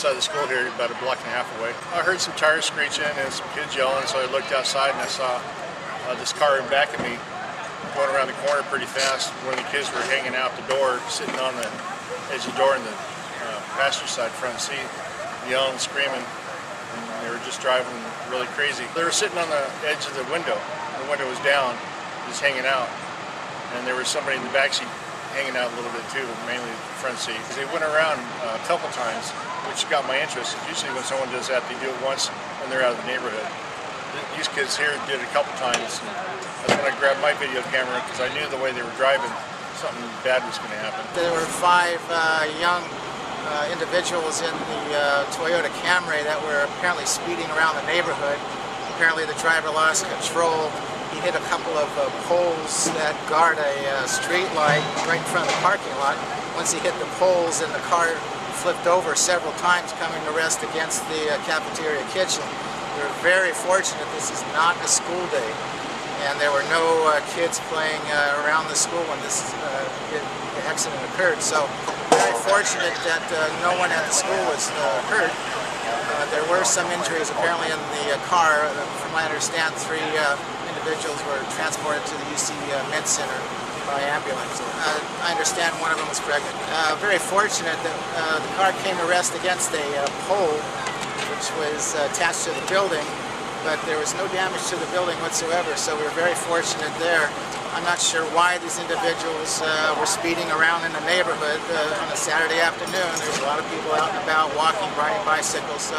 outside the school here, about a block and a half away. I heard some tires screeching and some kids yelling, so I looked outside and I saw this car in back of me going around the corner pretty fast. One of the kids were hanging out the door, sitting on the edge of the door in the passenger side front seat, yelling, screaming, and they were just driving really crazy. They were sitting on the edge of the window. The window was down, just hanging out, and there was somebody in the back seat hanging out a little bit too, but mainly the front seat. They went around a couple times, which got my interest. Usually when someone does that, they do it once when they're out of the neighborhood. These kids here did it a couple times. That's when I grabbed my video camera because I knew the way they were driving, something bad was going to happen. There were 5 young individuals in the Toyota Camry that were apparently speeding around the neighborhood. Apparently the driver lost control. He hit a couple of poles that guard a street light right in front of the parking lot. Once he hit the poles, and the car flipped over several times, coming to rest against the cafeteria kitchen. We were very fortunate this is not a school day, and there were no kids playing around the school when this accident occurred. So very fortunate that no one at the school was hurt. There were some injuries apparently in the car. From what I understand, 3 individuals were transported to the UC Med Center by ambulance. I understand one of them was pregnant. Very fortunate that the car came to rest against a pole which was attached to the building, but there was no damage to the building whatsoever, so we were very fortunate there. I'm not sure why these individuals were speeding around in the neighborhood on a Saturday afternoon. There's a lot of people out and about walking, riding bicycles, so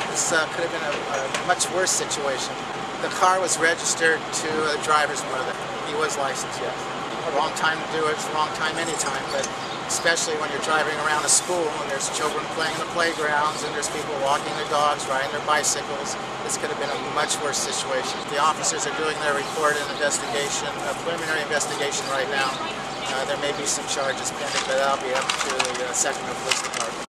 this could have been a much worse situation. The car was registered to the driver's mother. He was licensed, yes. A wrong time to do it, it's a wrong time anytime, but especially when you're driving around a school and there's children playing in the playgrounds and there's people walking their dogs, riding their bicycles. This could have been a much worse situation. The officers are doing their report and investigation, a preliminary investigation right now. There may be some charges pending, but that'll be up to the Sacramento Police Department.